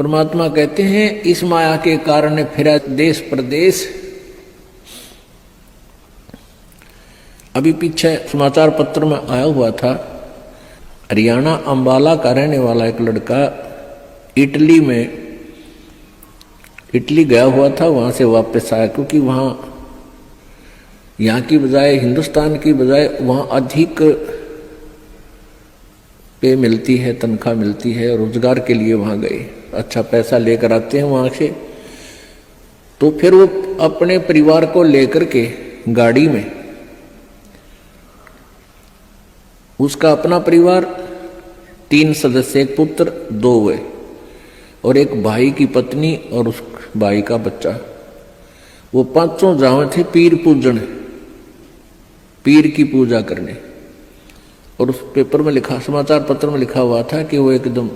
परमात्मा कहते हैं इस माया के कारण फिरा देश प्रदेश। अभी पीछे समाचार पत्र में आया हुआ था, हरियाणा अंबाला का रहने वाला एक लड़का इटली गया हुआ था, वहां से वापस आया क्योंकि वहां यहाँ की बजाय हिंदुस्तान की बजाय वहां अधिक पे मिलती है, तनख्वाह मिलती है। रोजगार के लिए वहां गए, अच्छा पैसा लेकर आते हैं वहां से। तो फिर वो अपने परिवार को लेकर के गाड़ी में, उसका अपना परिवार 3 सदस्य, एक पुत्र 2 हुए और एक भाई की पत्नी और उस भाई का बच्चा, वो 5 जावे थे पीर पूजन, पीर की पूजा करने। और उस पेपर में लिखा, समाचार पत्र में लिखा हुआ था कि वो एकदम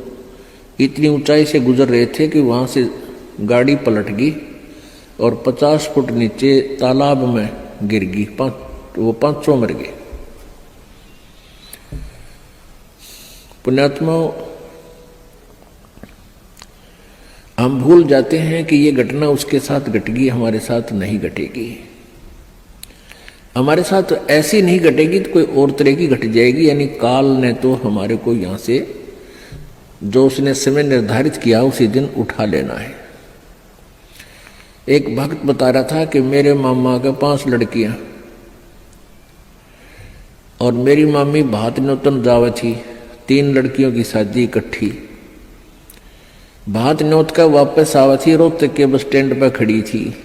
इतनी ऊंचाई से गुजर रहे थे कि वहां से गाड़ी पलट गई और 50 फुट नीचे तालाब में गिर गई। वो 5 मर गए। पुण्यात्माओं, हम भूल जाते हैं कि ये घटना उसके साथ घटेगी, हमारे साथ नहीं घटेगी। हमारे साथ ऐसी नहीं घटेगी तो कोई और तरह की घट जाएगी। यानी काल ने तो हमारे को यहां से जो उसने समय निर्धारित किया उसी दिन उठा लेना है। एक भक्त बता रहा था कि मेरे मामा के 5 लड़कियां और मेरी मामी भात न्योतन जावे थी, 3 लड़कियों की शादी इकट्ठी। भात न्योत का वापस आवा थी, रोहतक के बस स्टैंड पर खड़ी थी।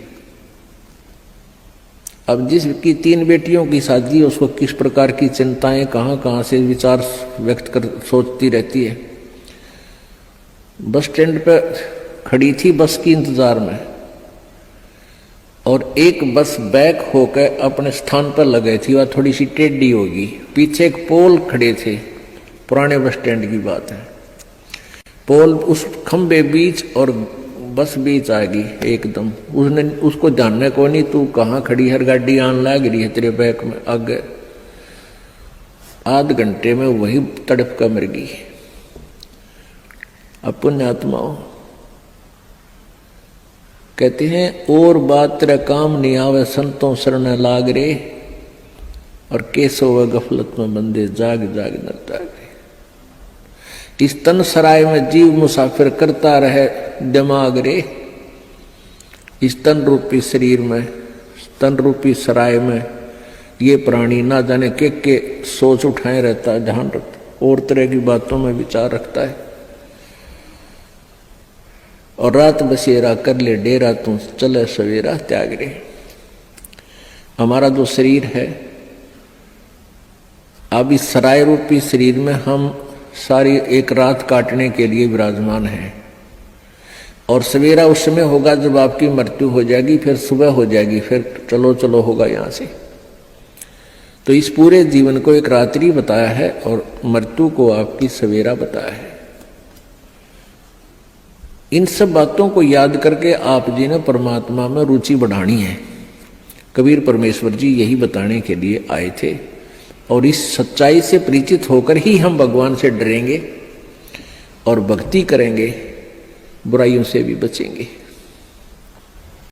अब जिसकी 3 बेटियों की शादी, उसको किस प्रकार की चिंताएं कहां से विचार व्यक्त कर सोचती रहती है। बस स्टैंड पर खड़ी थी बस की इंतजार में, और एक बस बैक होकर अपने स्थान पर लगे थी, वह थोड़ी सी टेढ़ी होगी। पीछे एक पोल खड़े थे, पुराने बस स्टैंड की बात है। पोल उस खंबे बीच और बस बीच आ गई एकदम। उसने उसको जानने को नहीं, तू कहाँ खड़ी है, गाड़ी आन लग रही है तेरे बैक में, आगे। आध घंटे में वही तड़प कर मर गई। पुण्यात्माओं कहते हैं और बात तेरा काम नहीं आवे, संतों शरण लाग रे, और केसो व गफलत में बंदे जाग जाग न जागे। इस तन सराय में जीव मुसाफिर करता रहे दिमाग रे, इस तन रूपी शरीर में, तन रूपी सराय में ये प्राणी ना जाने के सोच उठाए रहता है, ध्यान रखता और तरह की बातों में विचार रखता है। और रात बसेरा कर ले डेरा, तू चले सवेरा त्याग रे। हमारा जो शरीर है, अब इस सराय रूपी शरीर में हम सारी एक रात काटने के लिए विराजमान है, और सवेरा उस समय होगा जब आपकी मृत्यु हो जाएगी, फिर सुबह हो जाएगी, फिर चलो चलो होगा यहां से। तो इस पूरे जीवन को एक रात्रि बताया है और मृत्यु को आपकी सवेरा बताया है। इन सब बातों को याद करके आप जी ने परमात्मा में रुचि बढ़ानी है। कबीर परमेश्वर जी यही बताने के लिए आए थे, और इस सच्चाई से परिचित होकर ही हम भगवान से डरेंगे और भक्ति करेंगे, बुराइयों से भी बचेंगे।